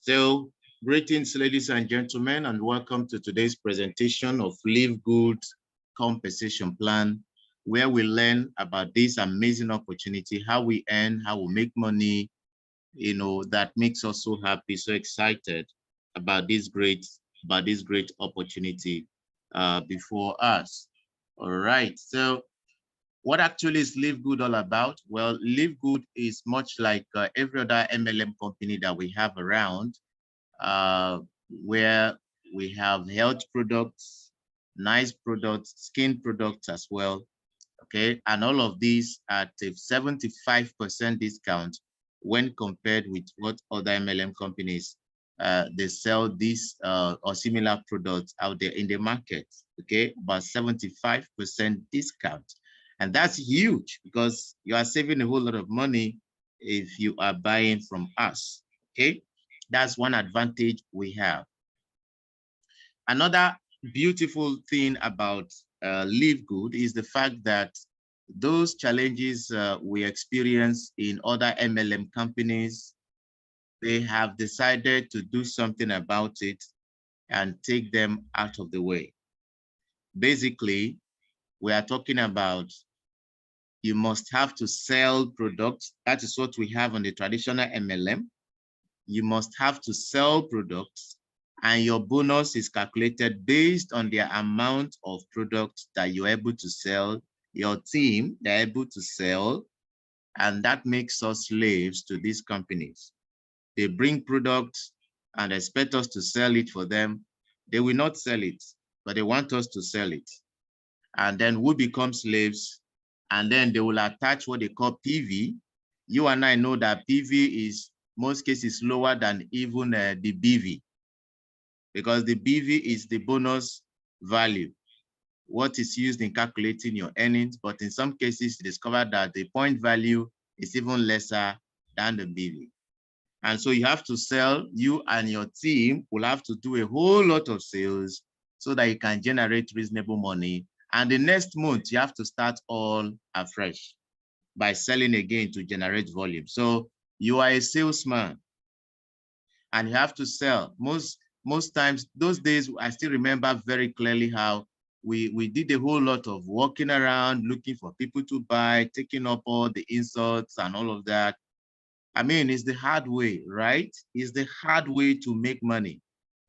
So, greetings, ladies and gentlemen, and welcome to today's presentation of LiveGood compensation plan, where we learn about this amazing opportunity, how we earn, how we make money, that makes us so happy, so excited about this great opportunity before us. All right. So, what actually is LiveGood all about? Well, LiveGood is much like every other MLM company that we have around, uh, where we have health products, nice products, skin products as well. Okay, and all of these at a 75% discount when compared with what other MLM companies they sell these or similar products out there in the market. Okay, about 75% discount. And that's huge because you are saving a whole lot of money if you are buying from us. Okay, that's one advantage we have. Another beautiful thing about LiveGood is the fact that those challenges we experience in other MLM companies, they have decided to do something about it and take them out of the way. Basically, we are talking about you must have to sell products. That is what we have on the traditional MLM. You must have to sell products, and your bonus is calculated based on the amount of products that you're able to sell, your team, they're able to sell, and that makes us slaves to these companies. They bring products and expect us to sell it for them. They will not sell it, but they want us to sell it. And then we become slaves, and then they will attach what they call PV. You and I know that PV is most cases lower than even the BV, because the BV is the bonus value, what is used in calculating your earnings. But in some cases, you discover that the point value is even lesser than the BV. And so you have to sell, you and your team will have to do a whole lot of sales so that you can generate reasonable money. And the next month, you have to start all afresh by selling again to generate volume. So you are a salesman and you have to sell. Most times, those days, I still remember very clearly how we did a whole lot of walking around, looking for people to buy, taking up all the insults and all of that. I mean, it's the hard way, right? It's the hard way to make money.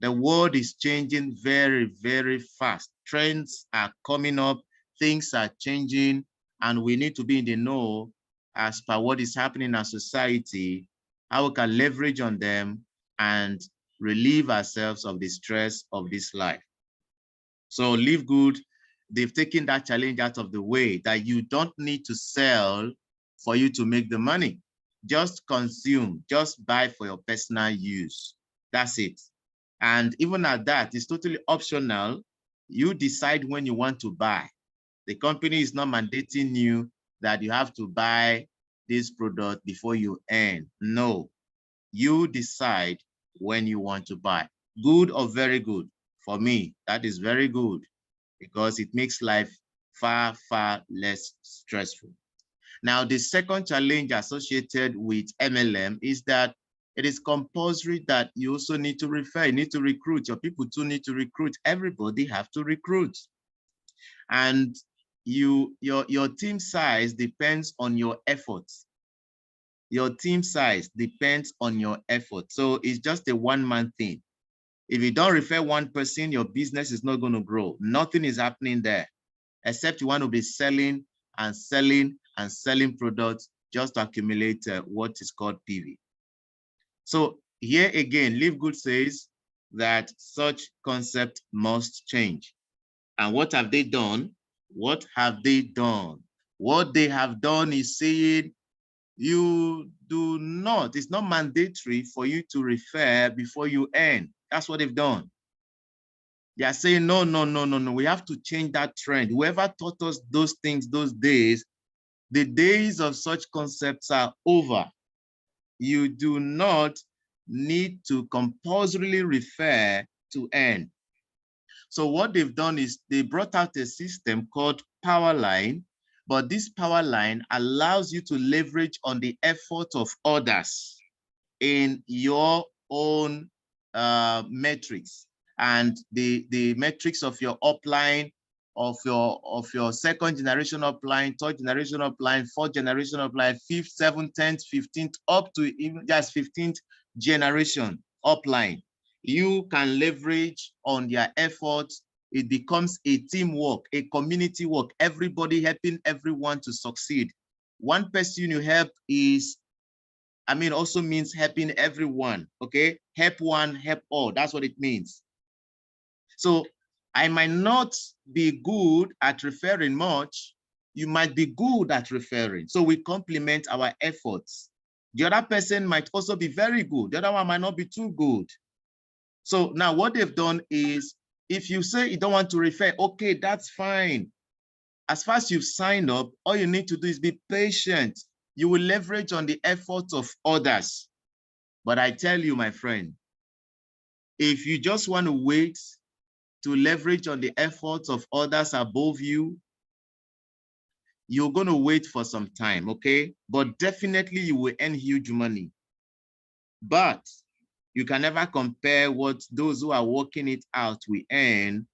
The world is changing very, very fast. Trends are coming up, things are changing, and we need to be in the know as per what is happening in our society, how we can leverage on them and relieve ourselves of the stress of this life. So LiveGood, they've taken that challenge out of the way, that you don't need to sell for you to make the money. Just consume, just buy for your personal use. That's it. And even at that, it's totally optional. You decide when you want to buy. The company is not mandating you that you have to buy this product before you earn. No, you decide when you want to buy. Good or very good? For me, that is very good because it makes life far, far less stressful. Now, the second challenge associated with MLM is that it is compulsory that you also need to refer, you need to recruit, your people too need to recruit, everybody have to recruit. And your team size depends on your efforts. Your team size depends on your effort. So it's just a one-man thing. If you don't refer one person, your business is not going to grow. Nothing is happening there, except you want to be selling and selling and selling products just to accumulate what is called PV. So here again, LiveGood says that such concept must change. And what have they done? What have they done? What they have done is saying, you do not, it's not mandatory for you to refer before you earn. That's what they've done. They are saying, no, no, no, no, no. We have to change that trend. Whoever taught us those things those days, the days of such concepts are over. You do not need to compulsorily refer to earn. So what they've done is they brought out a system called Powerline, but this Powerline allows you to leverage on the effort of others in your own metrics, and the metrics of your upline, of your second generation upline, third generation upline, fourth generation upline, fifth, seventh, 10th, 15th, up to even just 15th generation upline. You can leverage on their efforts. It becomes a teamwork, a community work, everybody helping everyone to succeed. One person you help is, also means helping everyone, okay? Help one, help all, that's what it means. So I might not be good at referring much. You might be good at referring. So we complement our efforts. The other person might also be very good. The other one might not be too good. So now what they've done is, if you say you don't want to refer, okay, that's fine. As far as you've signed up, all you need to do is be patient. You will leverage on the efforts of others. But I tell you, my friend, if you just want to wait to leverage on the efforts of others above you, you're going to wait for some time, okay? But definitely you will earn huge money. But you can never compare what those who are working it out will earn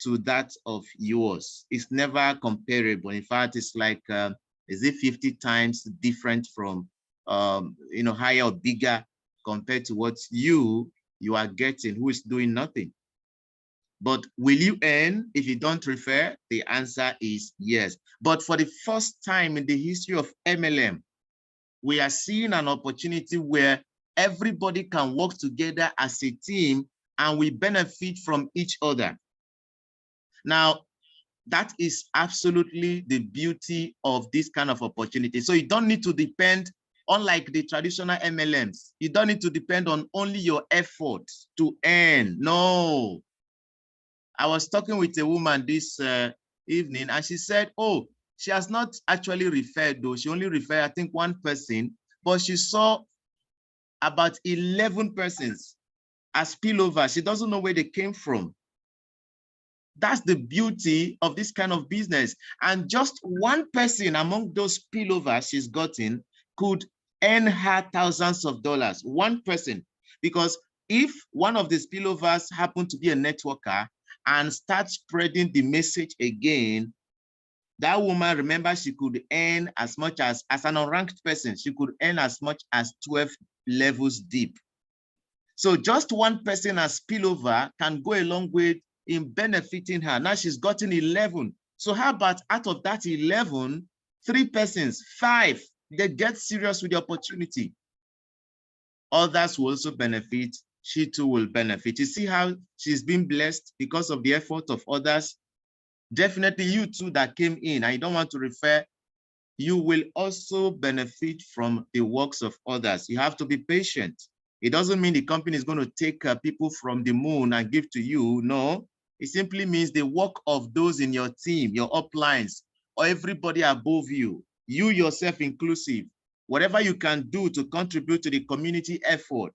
to that of yours. It's never comparable. In fact, it's like, is it 50 times different from, higher or bigger compared to what you are getting, who is doing nothing. But will you earn if you don't refer? The answer is yes. But for the first time in the history of MLM, we are seeing an opportunity where everybody can work together as a team and we benefit from each other. Now, that is absolutely the beauty of this kind of opportunity. So you don't need to depend, unlike the traditional MLMs, you don't need to depend on only your effort to earn. No. I was talking with a woman this evening, and she said, oh, she has not actually referred, though. She only referred, I think, one person, but she saw about 11 persons as spillover. She doesn't know where they came from. That's the beauty of this kind of business. And just one person among those spillovers she's gotten could earn her thousands of dollars. One person. Because if one of the spillovers happen to be a networker and start spreading the message again, that woman, remember, she could earn as much as an unranked person, she could earn as much as 12 levels deep. So just one person as spillover can go a long way in benefiting her. Now she's gotten 11. So how about out of that 11, 3 persons, 5, they get serious with the opportunity. Others will also benefit. She too will benefit. You see how she's been blessed because of the effort of others? Definitely you too that came in, I don't want to refer, you will also benefit from the works of others. You have to be patient. It doesn't mean the company is going to take people from the moon and give to you. No, it simply means the work of those in your team, your uplines, or everybody above you, you yourself inclusive, whatever you can do to contribute to the community effort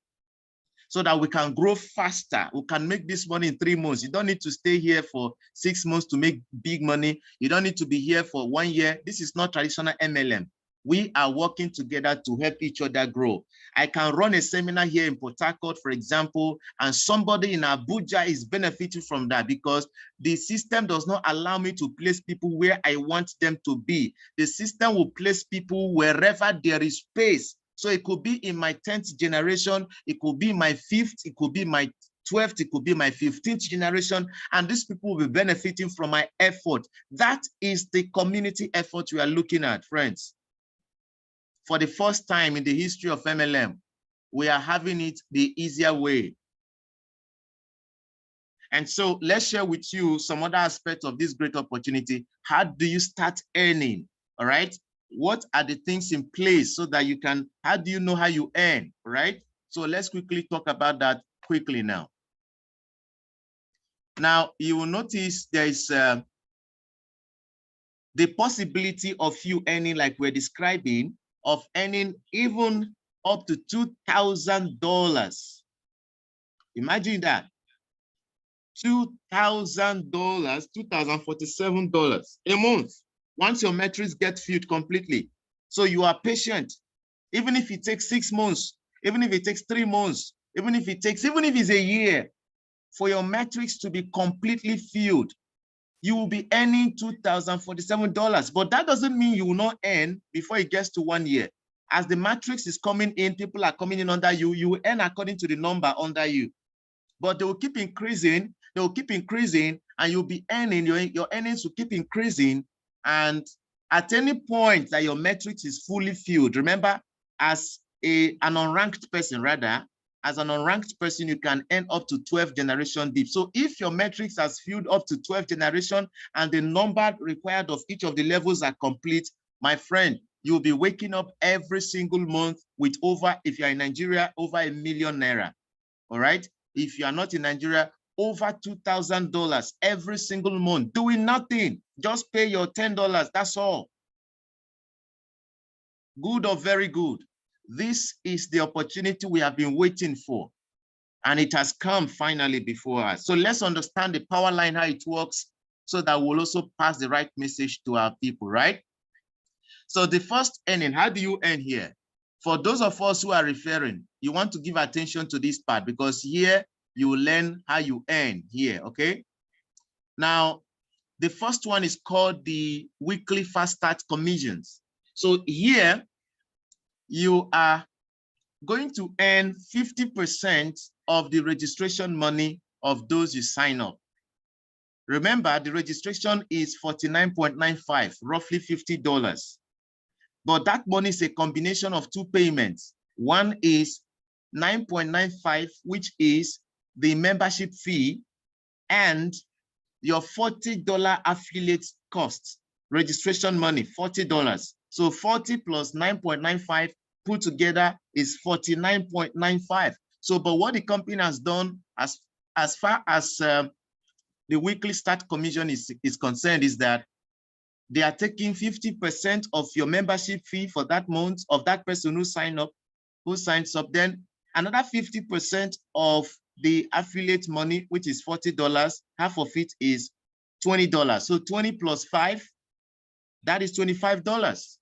so that we can grow faster. We can make this money in 3 months. You don't need to stay here for 6 months to make big money. You don't need to be here for 1 year. This is not traditional MLM. We are working together to help each other grow. I can run a seminar here in Port Harcourt, for example, and somebody in Abuja is benefiting from that because the system does not allow me to place people where I want them to be. The system will place people wherever there is space. So it could be in my 10th generation, it could be my 5th, it could be my 12th, it could be my 15th generation, and these people will be benefiting from my effort. That is the community effort we are looking at, friends. For the first time in the history of MLM, we are having it the easier way. And so let's share with you some other aspects of this great opportunity. How do you start earning? All right. What are the things in place so that you can, how do you know how you earn? All right. So let's quickly talk about that quickly now. Now, you will notice there is the possibility of you earning, like we're describing, of earning even up to $2,000. Imagine that. $2,000, $2,047 a month, once your metrics get filled completely. So you are patient. Even if it takes 6 months, even if it takes 3 months, Even if it's a year for your metrics to be completely filled, you will be earning $2,047. But that doesn't mean you will not earn before it gets to 1 year. As the matrix is coming in, people are coming in under you, you will earn according to the number under you. But they will keep increasing, and you'll be earning, your earnings will keep increasing. And at any point that your metrics is fully filled, remember, as an unranked person, you can earn up to 12 generation deep. So if your metrics has filled up to 12 generation and the number required of each of the levels are complete, my friend, you'll be waking up every single month with over, if you're in Nigeria, over ₦1 million. All right? If you are not in Nigeria, over $2,000 every single month, doing nothing. Just pay your $10, that's all. Good or very good. This is the opportunity we have been waiting for, and it has come finally before us. So let's understand the power line, how it works, so that we'll also pass the right message to our people, right? So the first earning, how do you earn here? For those of us who are referring, you want to give attention to this part, because here you will learn how you earn here, okay? Now, the first one is called the weekly fast start commissions. So here you are going to earn 50% of the registration money of those you sign up. Remember, the registration is $49.95, roughly $50. But that money is a combination of two payments. One is $9.95, which is the membership fee, and your $40 affiliate cost, registration money, $40. So 40 plus 9.95 put together is 49.95. So, but what the company has done as far as the weekly start commission is concerned is that they are taking 50% of your membership fee for that month of that person who signs up, then another 50% of the affiliate money, which is $40, half of it is $20. So 20 plus 5, that is $25.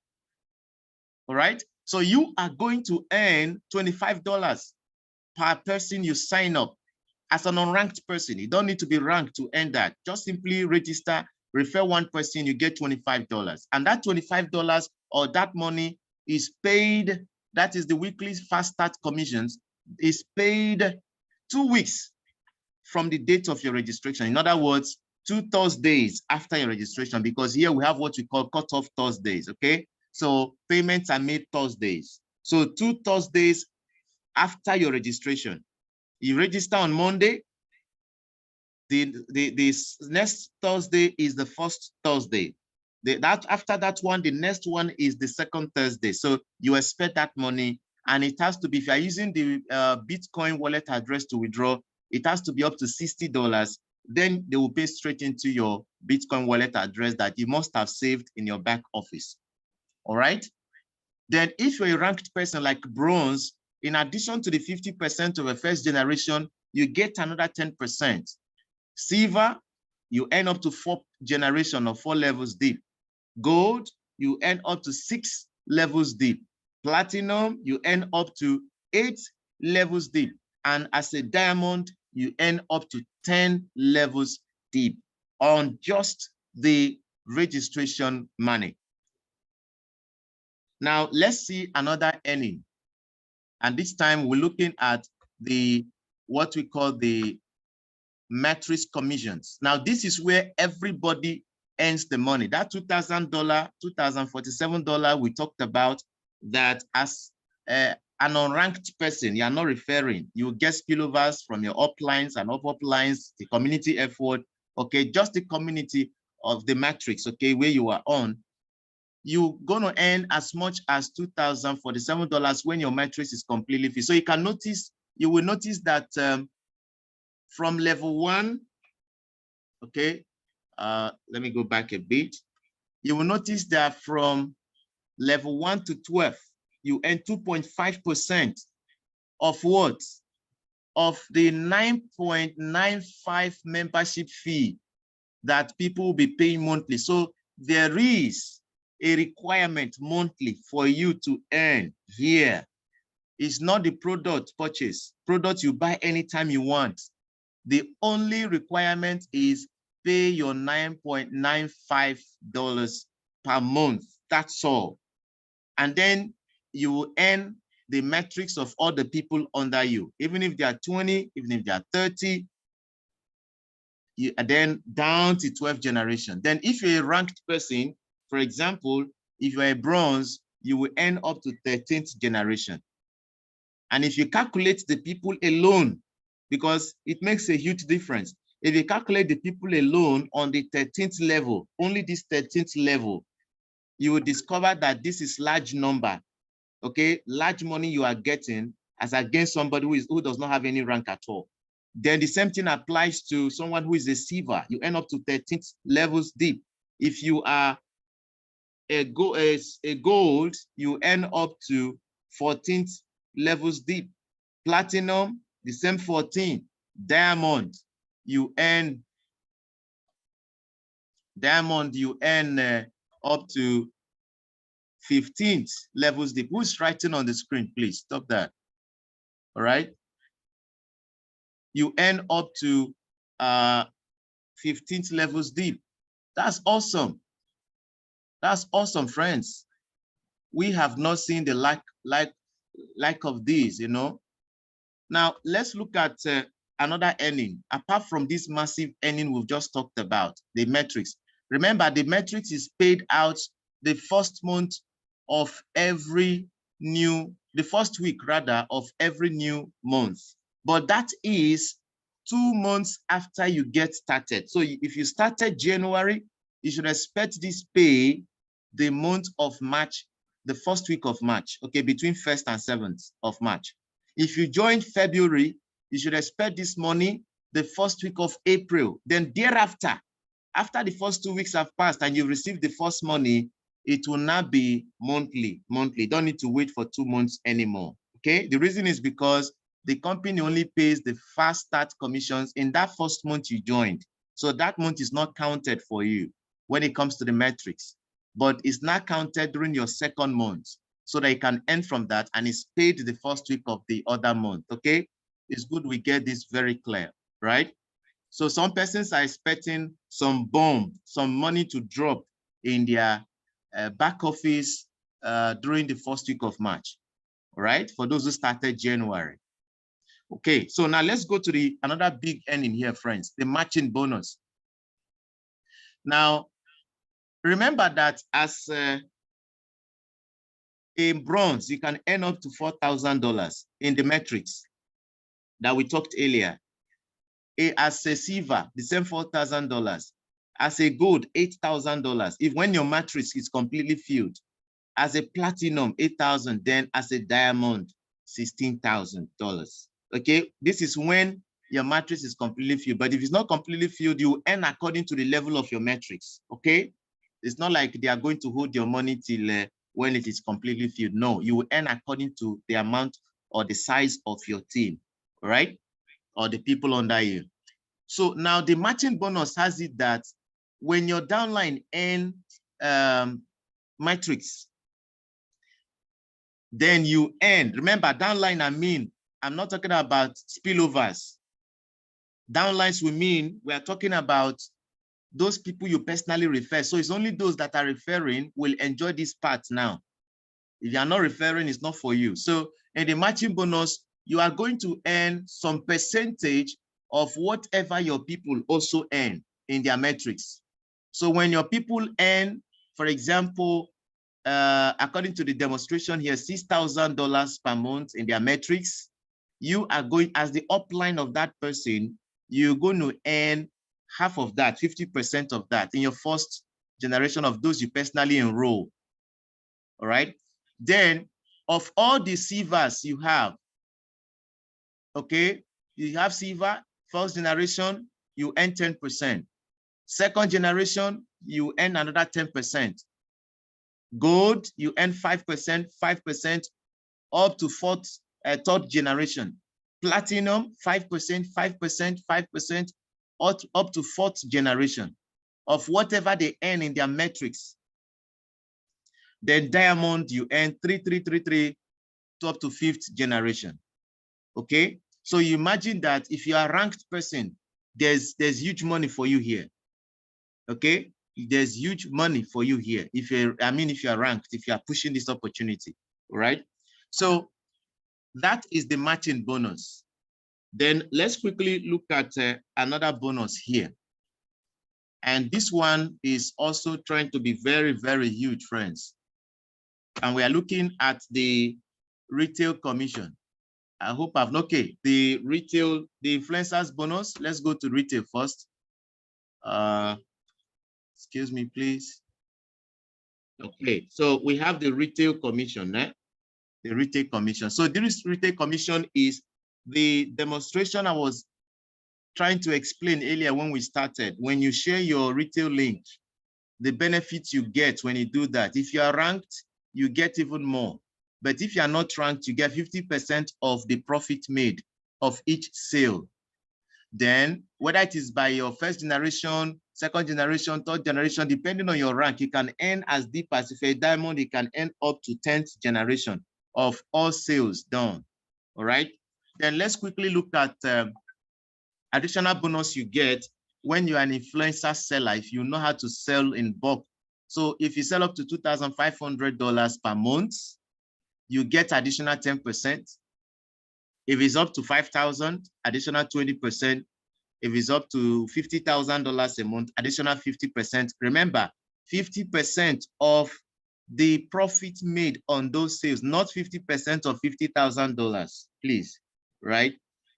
All right. So you are going to earn $25 per person you sign up as an unranked person. You don't need to be ranked to earn that. Just simply register, refer one person, you get $25. And that $25 or that money is paid, that is the weekly fast start commissions, is paid 2 weeks from the date of your registration. In other words, 2 Thursdays after your registration, because here we have what we call cutoff Thursdays, okay? So payments are made Thursdays. So 2 Thursdays after your registration. You register on Monday, the next Thursday is the first Thursday. After that one, the next one is the second Thursday. So you expect that money, and it has to be, if you're using the Bitcoin wallet address to withdraw, it has to be up to $60. Then they will pay straight into your Bitcoin wallet address that you must have saved in your back office. All right. Then if you're a ranked person like bronze, in addition to the 50% of a first generation, you get another 10%. Silver, you earn up to 4 generation or 4 levels deep. Gold, you earn up to 6 levels deep. Platinum, you earn up to 8 levels deep. And as a diamond, you earn up to 10 levels deep on just the registration money. Now, let's see another earning. And this time we're looking at what we call the matrix commissions. Now, this is where everybody earns the money. That $2,000, $2,047 we talked about, that as an unranked person, you are not referring. You get spillovers from your uplines and uplines, the community effort, okay, just the community of the matrix, okay, where you are on. You're going to earn as much as $2,047 when your matrix is completely filled. So you will notice that from level 1, okay, let me go back a bit. You will notice that from level 1 to 12, you earn 2.5% of what? Of the 9.95 membership fee that people will be paying monthly. So there is a requirement monthly for you to earn here. It's not the product purchase. Product you buy anytime you want. The only requirement is pay your $9.95 per month. That's all. And then you will earn the metrics of all the people under you. Even if they are 20, even if they are 30, then down to 12th generation. Then if you're a ranked person, for example, if you're a bronze, you will earn up to 13th generation. And if you calculate the people alone, because it makes a huge difference. If you calculate the people alone on the 13th level, only this 13th level, you will discover that this is large number, okay? Large money you are getting as against somebody who does not have any rank at all. Then the same thing applies to someone who is a silver. You end up to 13th levels deep. If you are a gold, you end up to 14th levels deep. Platinum, the same 14. Diamond, you earn up to 15th levels deep. Who's writing on the screen? Please stop that. All right. You earn up to 15th levels deep. That's awesome. That's awesome, friends. We have not seen the like of this, you know. Now, let's look at another earning. Apart from this massive earning we've just talked about, the metrics. Remember, the metrics is paid out the first month of every new, the first week rather, of every new month. But that is 2 months after you get started. So if you started January, you should expect this pay the month of March, the first week of March, okay, between 1st and 7th of March. If you joined February, you should expect this money the first week of April. Then thereafter, after the first 2 weeks have passed and you received the first money, it will not be monthly. Don't need to wait for 2 months anymore, okay? The reason is because the company only pays the fast start commissions in that first month you joined. So that month is not counted for you when it comes to the metrics, but it's not counted during your second month so that you can earn from that and it's paid the first week of the other month, okay? It's good we get this very clear, right? So some persons are expecting some bomb, some money to drop in their back office during the first week of March, all right? For those who started January. Okay, so now let's go to another big earning here, friends, the matching bonus. Now, remember that as a bronze, you can earn up to $4,000 in the metrics that we talked earlier. As a silver, the same $4,000. As a gold, $8,000. If when your matrix is completely filled, as a platinum, $8,000. Then as a diamond, $16,000. Okay, this is when your matrix is completely filled. But if it's not completely filled, you earn according to the level of your matrix. Okay, it's not like they are going to hold your money till when it is completely filled. No, you will earn according to the amount or the size of your team, right? Or the people under you. So now the matching bonus has it that when your downline earn matrix, then you earn. Remember, downline, I'm not talking about spillovers. Downlines will mean we are talking about those people you personally refer. So it's only those that are referring will enjoy this part now. If you are not referring, it's not for you. So in the matching bonus, you are going to earn some percentage of whatever your people also earn in their metrics. So when your people earn, for example, according to the demonstration here, $6,000 per month in their metrics, you are going, as the upline of that person, you're going to earn half of that, 50% of that in your first generation of those you personally enroll. All right. Then of all the silvers you have, okay, you have silver, first generation, you earn 10%. Second generation, you earn another 10%. Gold, you earn 5%, 5%, up to third generation. Platinum, 5%, 5%, 5%, up to fourth generation of whatever they earn in their metrics. Then diamond, you earn 3, 3, 3, 3, to up to 5th generation. Okay, so you imagine that if you are a ranked person, there's huge money for you here. Okay, there's huge money for you here if you're, if you are ranked, if you are pushing this opportunity. All right, so that is the matching bonus. Then let's quickly look at another bonus here. And this one is also trying to be very, very huge, friends. And we are looking at the retail commission. I hope okay, the retail, the influencers bonus. Let's go to retail first. Excuse me, please. Okay, so we have the retail commission, the retail commission. So this retail commission is the demonstration I was trying to explain earlier when we started. When you share your retail link, the benefits you get when you do that. If you are ranked, you get even more. But if you are not ranked, you get 50% of the profit made of each sale. Then whether it is by your 1st generation, 2nd generation, 3rd generation, depending on your rank, you can earn as deep as if you're a diamond, you can earn up to 10th generation of all sales done. All right. Then let's quickly look at additional bonus you get when you're an influencer seller, if you know how to sell in bulk. So if you sell up to $2,500 per month, you get additional 10%. If it's up to 5,000, additional 20%. If it's up to $50,000 a month, additional 50%. Remember, 50% of the profit made on those sales, not 50% of $50,000, please, right?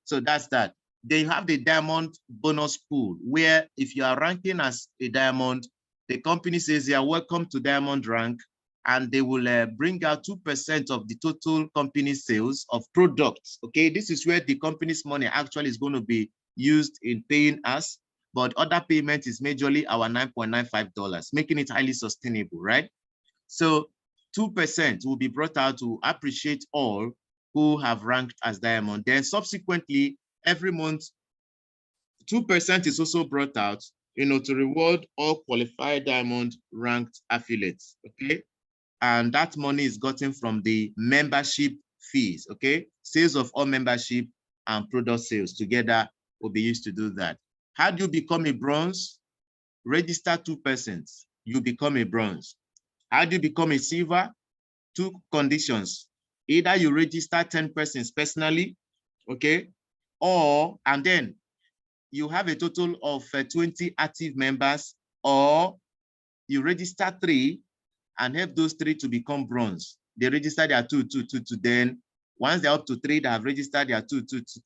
So that's that. They have the diamond bonus pool where if you are ranking as a diamond, the company says you are welcome to diamond rank, and they will bring out 2% of the total company sales of products. Okay, this is where the company's money actually is going to be used in paying us, but other payment is majorly our $9.95, making it highly sustainable, right? So 2% will be brought out to appreciate all who have ranked as diamond. Then subsequently, every month, 2% is also brought out, to reward all qualified diamond ranked affiliates, okay? And that money is gotten from the membership fees, okay? Sales of all membership and product sales together will be used to do that. How do you become a bronze? Register 2%, you become a bronze. How do you become a silver? 2 conditions. Either you register 10 persons personally, okay? And then you have a total of 20 active members, or you register 3 and help those 3 to become bronze. They register their 2, then once they're up to 3 that have registered their 2,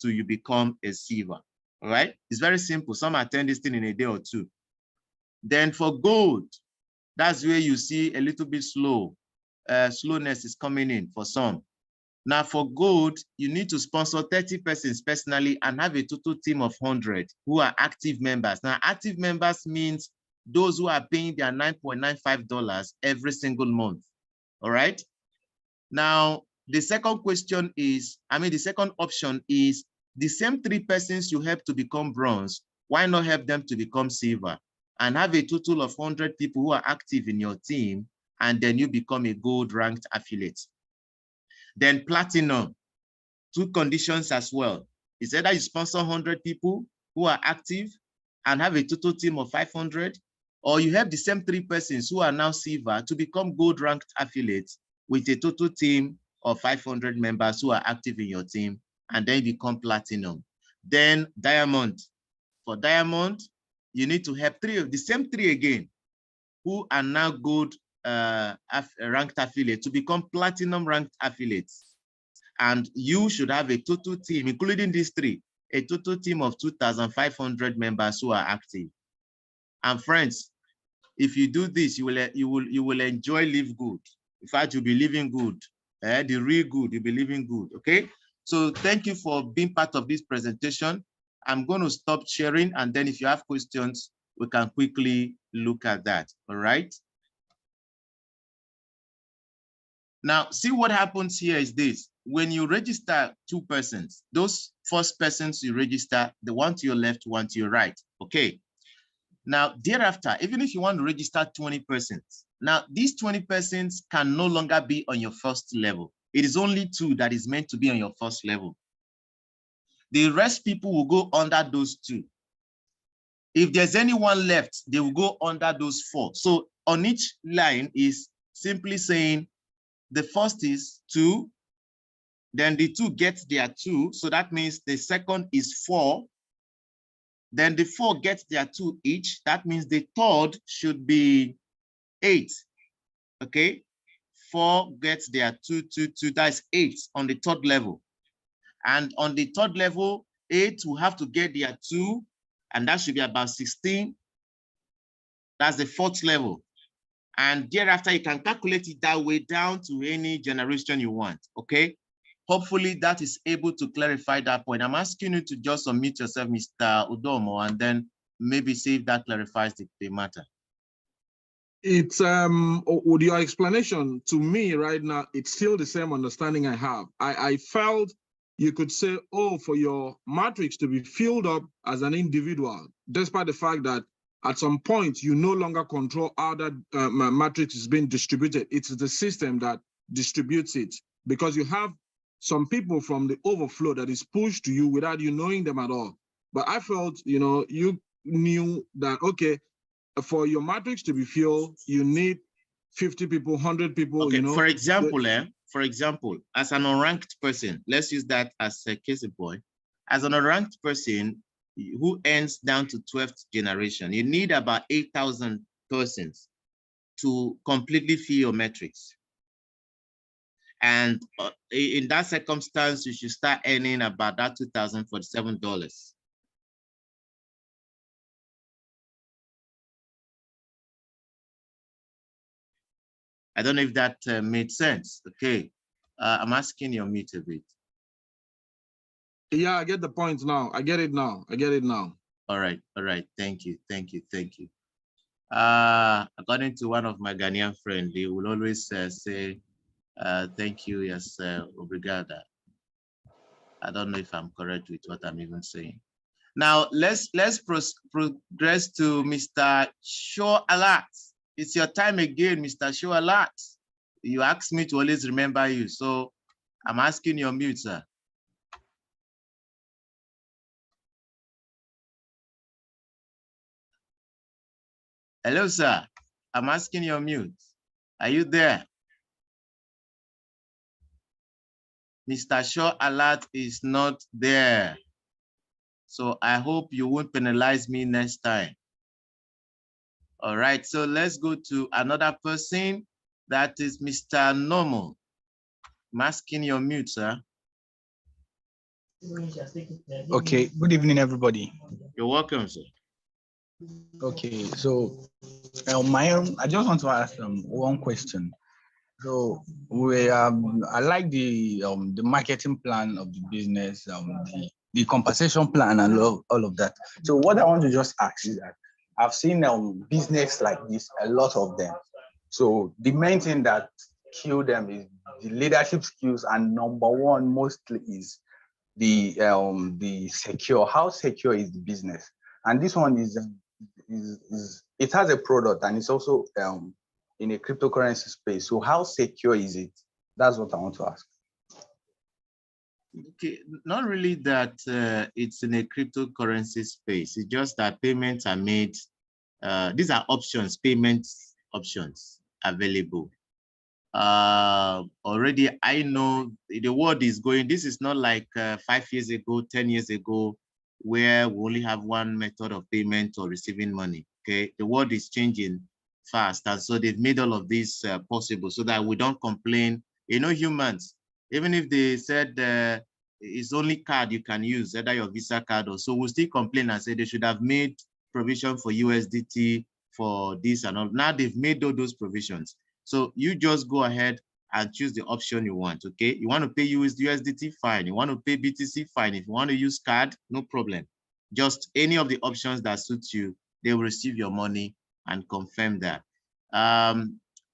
you become a silver. All right, it's very simple. Some attend this thing in a day or 2. Then for gold, that's where you see a little bit slowness is coming in for some. Now for gold, you need to sponsor 30 persons personally and have a total team of 100 who are active members. Now active members means those who are paying their $9.95 every single month. All right. Now, the second question is, the second option is the same 3 persons you help to become bronze. Why not help them to become silver and have a total of 100 people who are active in your team, and then you become a gold ranked affiliate. Then platinum, 2 conditions as well. It's either you sponsor 100 people who are active and have a total team of 500, or you have the same 3 persons who are now silver to become gold ranked affiliates with a total team of 500 members who are active in your team, and then you become platinum. Then diamond. For diamond, you need to have 3 of the same 3 again who are now gold ranked affiliates to become platinum ranked affiliates. And you should have a total team, including these 3, a total team of 2,500 members who are active. And friends, if you do this, you will enjoy live good. In fact, you'll be living good. The real good, you'll be living good. Okay. So thank you for being part of this presentation. I'm going to stop sharing, and then if you have questions, we can quickly look at that. All right. Now, see what happens here is this. When you register 2 persons, those first persons you register, the one to your left, one to your right. Okay. Now, thereafter, even if you want to register 20 persons, now these 20 persons can no longer be on your first level. It is only 2 that is meant to be on your first level. The rest people will go under those 2. If there's anyone left, they will go under those 4. So on each line is simply saying the first is 2, then the 2 gets their 2. So that means the second is 4. Then the 4 gets their 2 each. That means the third should be 8. Okay. 4 gets their 2, 2, 2. That's 8 on the third level. And on the third level, 8 will have to get their 2, and that should be about 16. That's the 4th level. And thereafter, you can calculate it that way down to any generation you want, okay? Hopefully that is able to clarify that point. I'm asking you to just unmute yourself, Mr. Udomo, and then maybe see if that clarifies the matter. It's with your explanation to me right now, it's still the same understanding I have. I felt you could say, oh, for your matrix to be filled up as an individual, despite the fact that at some point you no longer control how that matrix is being distributed. It's the system that distributes it, because you have some people from the overflow that is pushed to you without you knowing them at all. But I felt, you know, you knew that, okay, for your matrix to be filled, you need 50 people, 100 people, okay, you know. For example, as an unranked person, let's use that as a case in point. As an unranked person who ends down to 12th generation, you need about 8,000 persons to completely fill your metrics. And in that circumstance, you should start earning about that $2,047. I don't know if that made sense. Okay, I'm asking your mute a bit. Yeah, I get the point now. I get it now. I get it now. All right. Thank you. According to one of my Ghanaian friends, they will always say, thank you, yes, obrigada. I don't know if I'm correct with what I'm even saying. Now, let's progress to Mr. Show Alert. It's your time again, Mr. Show Alert. You asked me to always remember you, so I'm asking your mute, sir. Hello, sir. I'm asking your mute. Are you there? Mr. Show Alert is not there. So I hope you won't penalize me next time. All right, so let's go to another person. That is Mr. Normal. I'm asking your mute, sir. Okay, good evening, everybody. You're welcome, sir. Okay, so I just want to ask one question. So I like the marketing plan of the business, the compensation plan and all of that. So what I want to just ask is that I've seen business like this, a lot of them. So the main thing that kill them is the leadership skills, and number one mostly is the secure. How secure is the business? And this one is it has a product, and it's also in a cryptocurrency space. So how secure is it? That's what I want to ask. Okay, not really that it's in a cryptocurrency space. It's just that payments are made. These are options, payment options available. Already, I know the world is going. This is not like 5 years ago, 10 years ago, where we only have one method of payment or receiving money. Okay, the world is changing fast, and so they've made all of this possible so that we don't complain. You know, humans, even if they said it's only card you can use, either your Visa card or so, we'll still complain and say they should have made provision for USDT for this and all. Now they've made all those provisions. So you just go ahead and choose the option you want, okay? You want to pay USDT, fine. You want to pay BTC, fine. If you want to use card, no problem. Just any of the options that suits you, they will receive your money and confirm that.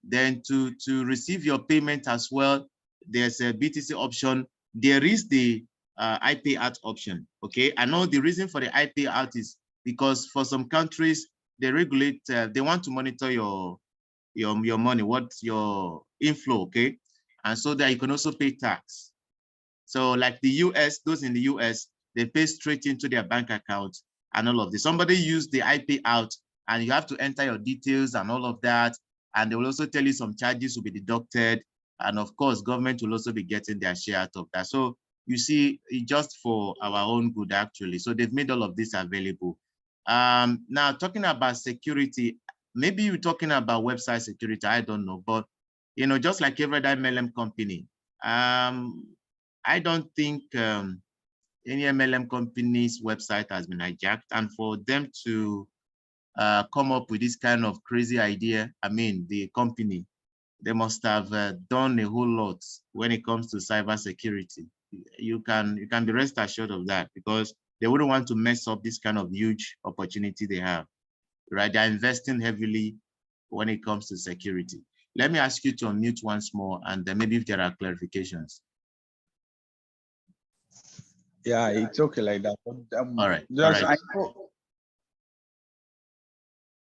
Then to receive your payment as well, there's a BTC option. There is the iPay out option, okay? I know the reason for the iPay out is because for some countries, they regulate, they want to monitor your money, what's your inflow, okay? And so that you can also pay tax. So like the US, those in the US, they pay straight into their bank account and all of this. Somebody used the IP out and you have to enter your details and all of that. And they will also tell you some charges will be deducted. And of course, government will also be getting their share out of that. So you see, it's just for our own good, actually. So they've made all of this available. Now, talking about security, maybe you're talking about website security, I don't know. But, you know, just like every other MLM company, I don't think any MLM company's website has been hijacked. And for them to come up with this kind of crazy idea, I mean, the company, they must have done a whole lot when it comes to cybersecurity. You can be rest assured of that, because they wouldn't want to mess up this kind of huge opportunity they have, right? They're investing heavily when it comes to security. Let me ask you to unmute once more, and then maybe if there are clarifications. Yeah, it's okay like that. But, all right. Just, all right.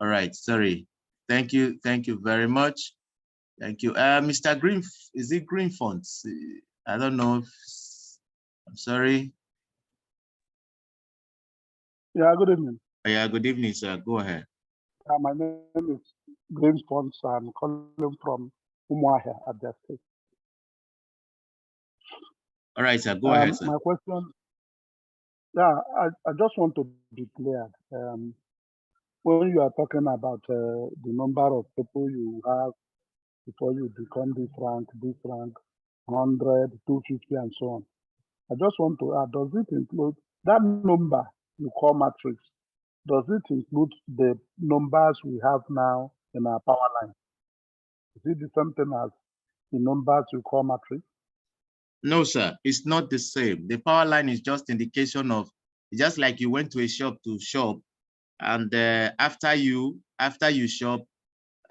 All right. Sorry. Thank you. Thank you very much. Thank you. Mr. Green, is it Green Fonts? I don't know. I'm sorry. Yeah, good evening. Yeah, good evening, sir. Go ahead. My name is Green Fonts. I'm calling from Umuahia at that state. All right, sir. Go ahead, sir. My question, yeah, I just want to be clear. When you are talking about the number of people you have before you become this rank, 100, 250, and so on. I just want to add, does it include that number you call matrix? Does it include the numbers we have now in our power line? Is it the same thing as the numbers you call matrix? No, sir, it's not the same. The power line is just indication of, just like you went to a shop to shop, and after you shop,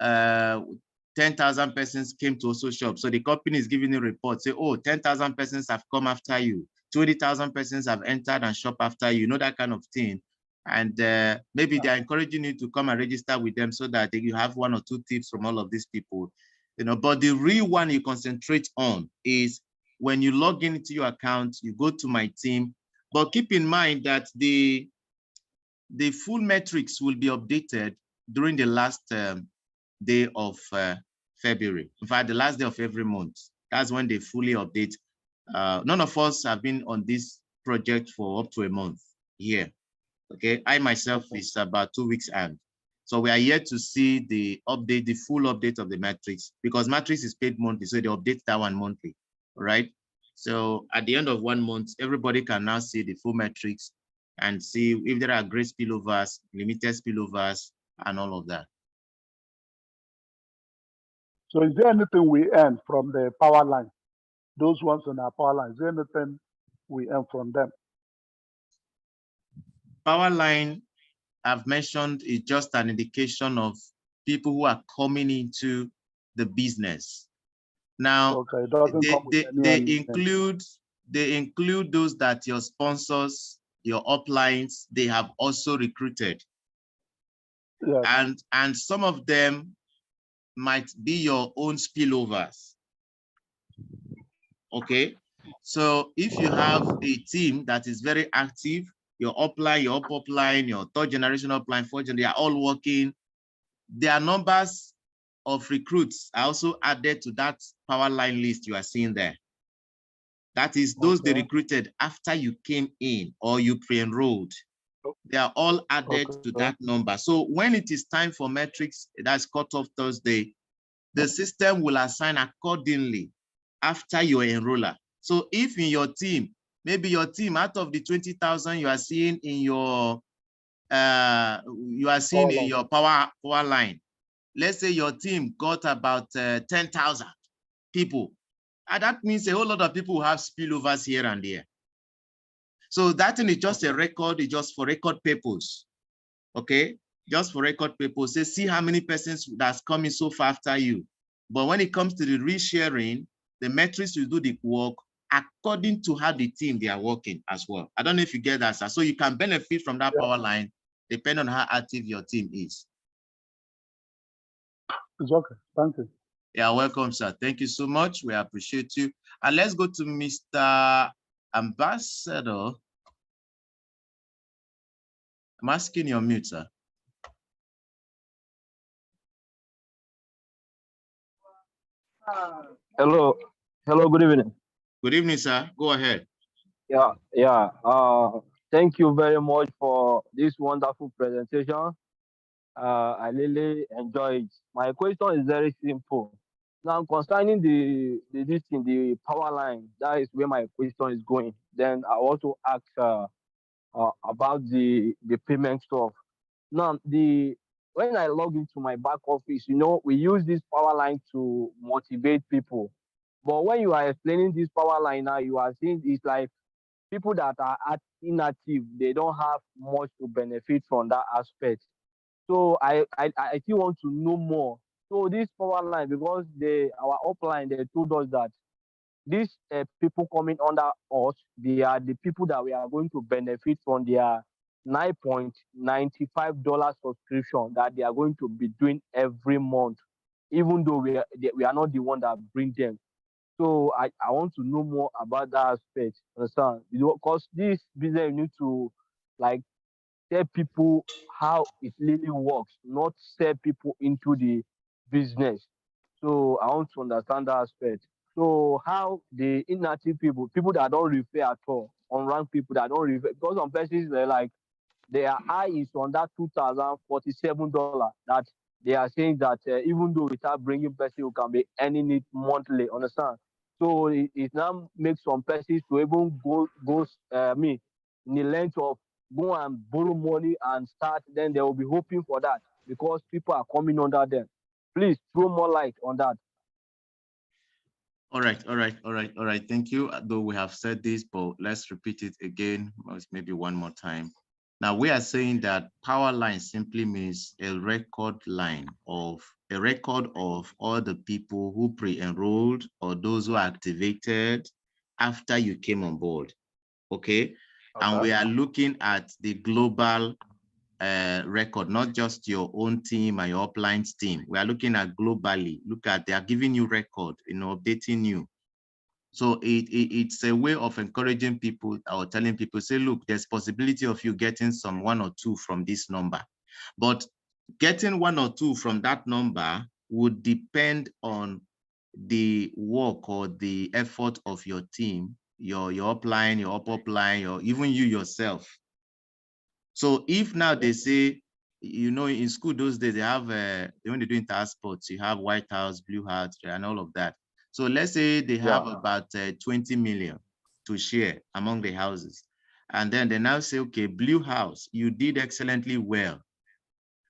10,000 persons came to also shop. So the company is giving a report, say, oh, 10,000 persons have come after you, 20,000 persons have entered and shop after you, that kind of thing. And maybe they're encouraging you to come and register with them so that you have 1 or 2 tips from all of these people. But the real one you concentrate on is when you log into your account, you go to my team. But keep in mind that the full metrics will be updated during the last day of February. In fact, the last day of every month. That's when they fully update. None of us have been on this project for up to a month here. Okay, I myself is about 2 weeks and so we are yet to see the update, the full update of the matrix, because matrix is paid monthly, so they update that one monthly, right? So at the end of 1 month, everybody can now see the full metrics and see if there are great spillovers, limited spillovers, and all of that. So is there anything we earn from the power line? Those ones on our power line, is there anything we earn from them? Power line, I've mentioned, is just an indication of people who are coming into the business. Now, okay, they include those that your sponsors, your uplines, they have also recruited. Yes. And some of them might be your own spillovers. Okay, so if you have a team that is very active, your upline, your upline, your 3rd generation upline, 4th generation, they are all working. Their numbers of recruits are also added to that power line list you are seeing there. That is those they recruited after you came in or you pre-enrolled. They are all added to that number. So when it is time for metrics, that's cutoff Thursday, the system will assign accordingly after your enroller. So if in your team, maybe your team out of the 20,000 you are seeing in your power line, let's say your team got about 10,000 people. And that means a whole lot of people have spillovers here and there. So that thing is just a record, it's just for record purpose. Okay, just for record purpose. See how many persons that's coming so far after you. But when it comes to the resharing, the metrics will do the work according to how the team they are working as well. I don't know if you get that, sir. So you can benefit from that power line depending on how active your team is. It's okay. Thank you. Yeah, welcome, sir. Thank you so much. We appreciate you. And let's go to Mr. Ambassador. I'm asking your mute, sir. Hello. Hello, good evening. Good evening, sir. Go ahead. Yeah. Thank you very much for this wonderful presentation. I really enjoy it. My question is very simple. Now, concerning the power line, that is where my question is going. Then I want to ask about the payment stuff. Now, when I log into my back office, we use this power line to motivate people. But when you are explaining this power line now, you are seeing it's like people that are inactive, they don't have much to benefit from that aspect. So I still want to know more. So this power line, because our upline, they told us that these people coming under us, they are the people that we are going to benefit from their $9.95 subscription that they are going to be doing every month, even though we are not the one that bring them. So I want to know more about that aspect. Understand? Because this business, you need to like tell people how it really works, not sell people into the business. So I want to understand that aspect. So how the inactive people that don't refer at all, unranked people that don't refer, because some persons they're like their eye is on that $2,047 that they are saying that even though without bringing person who can be earning it monthly, understand? So it now makes some persons to even go in the length of go and borrow money and start, then they will be hoping for that because people are coming under them. Please throw more light on that. All right. Thank you. Though we have said this, but let's repeat it again, maybe one more time. Now we are saying that power line simply means a record of all the people who pre-enrolled or those who activated after you came on board. Okay. And we are looking at the global record, not just your own team and your upline's team. We are looking at globally. Look at, they are giving you record, updating you. So it's a way of encouraging people or telling people, say, look, there's possibility of you getting some 1 or 2 from this number. But getting 1 or 2 from that number would depend on the work or the effort of your team, your upline, your upline, or even you yourself. So if now they say, in school those days, they have, when they do inter sports, you have White House, Blue House, and all of that. So let's say they have about 20 million to share among the houses. And then they now say, okay, Blue House, you did excellently well.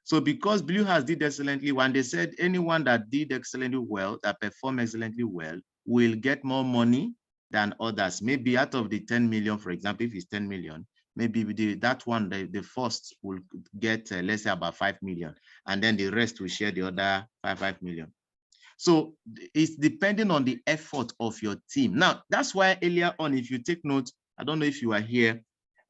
So because Blue House did excellently well, and they said anyone that did excellently well, that performed excellently well, will get more money than others. Maybe out of the 10 million, for example, if it's 10 million, maybe that one, the first will get, let's say, about 5 million, and then the rest will share the other 5 million. So it's depending on the effort of your team. Now, that's why earlier on, if you take note, I don't know if you are here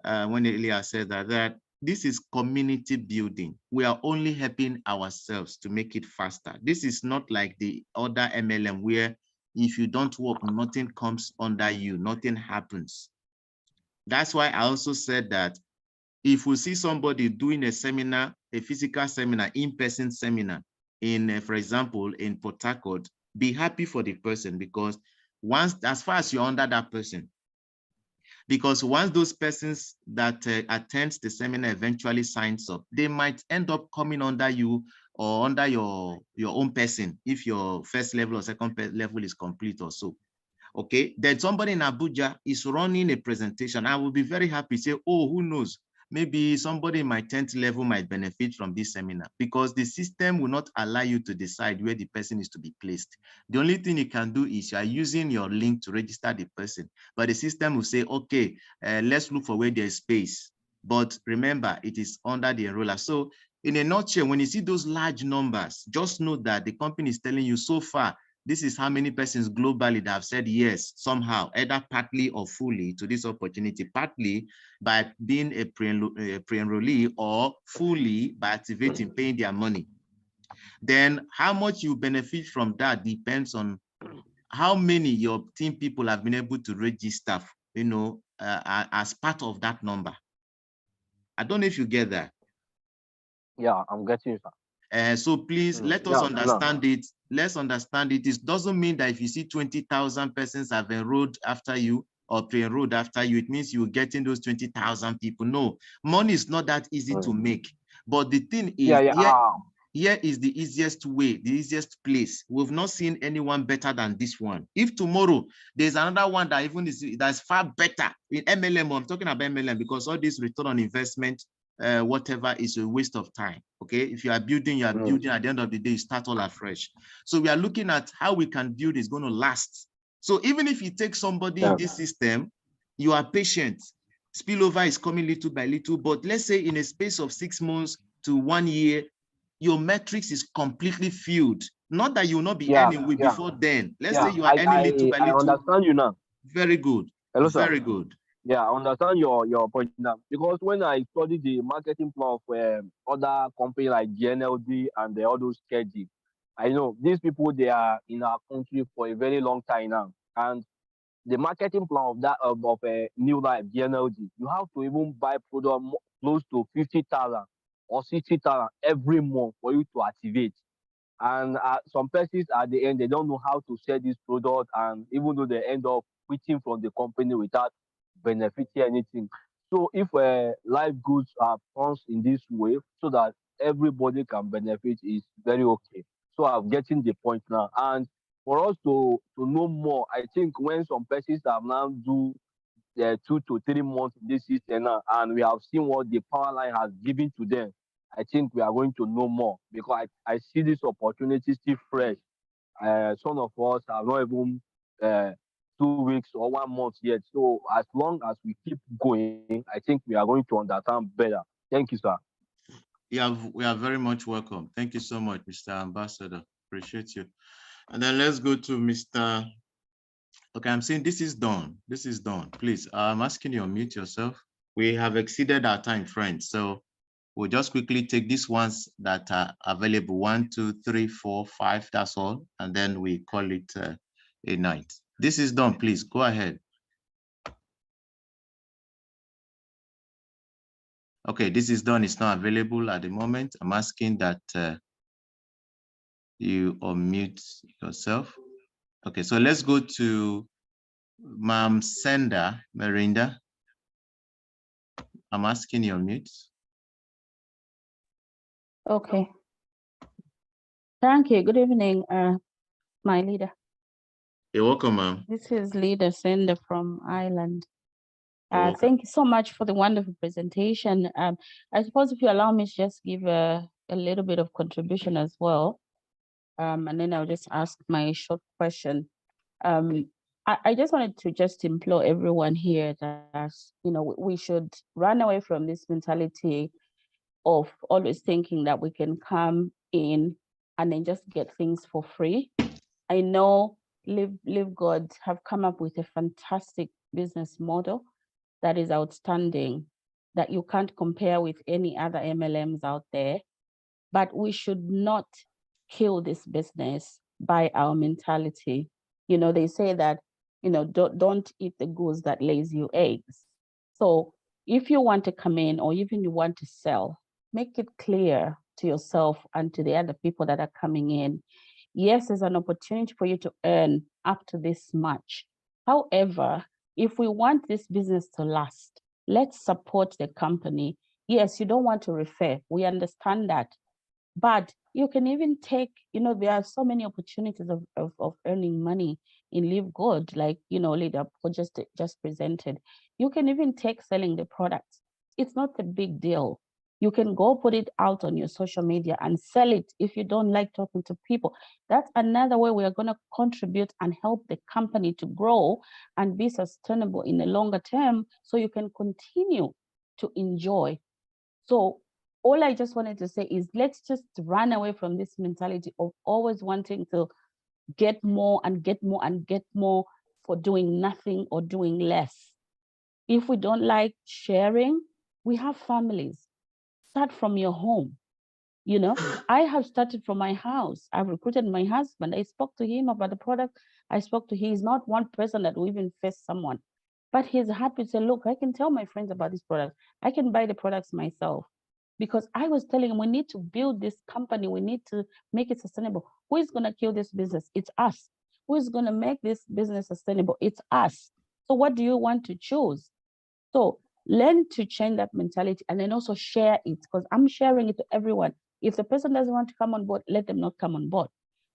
when earlier said that this is community building. We are only helping ourselves to make it faster. This is not like the other MLM where if you don't work, nothing comes under you, nothing happens. That's why I also said that if we see somebody doing a seminar, a physical seminar, in-person seminar, for example, in Port Harcourt, be happy for the person, because as far as you're under that person, because once those persons that attend the seminar eventually signs up, they might end up coming under you or under your own person if your first level or second level is complete or so. Okay, then somebody in Abuja is running a presentation. I will be very happy to say, oh, who knows? Maybe somebody in my 10th level might benefit from this seminar, because the system will not allow you to decide where the person is to be placed. The only thing you can do is you are using your link to register the person, but the system will say, okay, let's look for where there's space. But remember, it is under the enroller. So in a nutshell, when you see those large numbers, just know that the company is telling you so far, this is how many persons globally that have said yes, somehow, either partly or fully to this opportunity, partly by being a pre-enrollee or fully by activating, paying their money. Then how much you benefit from that depends on how many your team people have been able to register, you know, as part of that number. I don't know if you get that. Yeah, I'm getting you, sir. So please let us Yeah, no. understand it. Let's understand it. It doesn't mean that if you see 20,000 persons have enrolled after you or pre-enrolled after you, it means you're getting those 20,000 people. No, money is not that easy to make. But the thing is, here is the easiest way, the easiest place. We've not seen anyone better than this one. If tomorrow there's another one that even is that's far better in MLM, I'm talking about MLM because all this return on investment, whatever, is a waste of time. Okay, if you are building, you are building. At the end of the day, you start all afresh. So we are looking at how we can build is going to last. So even if you take somebody in this system, you are patient. Spillover is coming little by little, but let's say in a space of 6 months to 1 year, your metrics is completely filled. Not that you will not be earning with before then. Let's say you are earning little by little. I understand you now. Very good. Hello, very sir. Good. Yeah, I understand your point now. Because when I studied the marketing plan of other companies like GNLD and all those KG, I know these people, they are in our country for a very long time now. And the marketing plan of that of New Life GNLD, you have to even buy product close to 50,000 or 60,000 every month for you to activate. And some persons at the end, they don't know how to sell this product, and even though they end up quitting from the company without benefiting anything. So if LiveGoods are planned in this way so that everybody can benefit, is very okay. So I'm getting the point now. And for us to know more, I think when some persons have now do 2 to 3 months in this system now, and we have seen what the power line has given to them, I think we are going to know more, because I see this opportunity still fresh. Some of us have not even 2 weeks or 1 month yet. So as long as we keep going, I think we are going to understand better. Thank you, sir. Yeah, we are very much welcome. Thank you so much, Mr. Ambassador. Appreciate you. And then let's go to Mr. Okay, I'm saying this is done. This is done. Please, I'm asking you to unmute yourself. We have exceeded our time, friends. So we'll just quickly take these ones that are available. 1, 2, 3, 4, 5. That's all. And then we call it a night. This is done. Please go ahead. Okay, this is done. It's not available at the moment. I'm asking that you unmute yourself. Okay, so let's go to Ma'am Senda Merinda. I'm asking you unmute. Okay. Thank you. Good evening, my leader. You're welcome, ma'am. This is Leader Sender from Ireland. Thank you so much for the wonderful presentation. I suppose if you allow me to just give a little bit of contribution as well, and then I'll just ask my short question. I just wanted to just implore everyone here that, you know, we should run away from this mentality of always thinking that we can come in and then just get things for free. I know LiveGood have come up with a fantastic business model that is outstanding, that you can't compare with any other MLMs out there. But we should not kill this business by our mentality. You know, they say that, you know, don't eat the goose that lays you eggs. So if you want to come in, or even you want to sell, make it clear to yourself and to the other people that are coming in. Yes, there's an opportunity for you to earn up to this much. However, if we want this business to last, let's support the company. Yes, you don't want to refer. We understand that. But you can even take, you know, there are so many opportunities of earning money in LiveGood, like, you know, Leader just presented. You can even take selling the products. It's not a big deal. You can go put it out on your social media and sell it if you don't like talking to people. That's another way we are going to contribute and help the company to grow and be sustainable in the longer term, so you can continue to enjoy. So all I just wanted to say is, let's just run away from this mentality of always wanting to get more and get more and get more for doing nothing or doing less. If we don't like sharing, we have families. Start from your home. You know, I have started from my house. I've recruited my husband. I spoke to him about the product. I spoke to him. He's not one person that will even face someone, but he's happy to say, look, I can tell my friends about this product. I can buy the products myself. Because I was telling him, we need to build this company. We need to make it sustainable. Who is going to kill this business? It's us. Who is going to make this business sustainable? It's us. So what do you want to choose? So learn to change that mentality and then also share it, because I'm sharing it to everyone. If the person doesn't want to come on board, let them not come on board.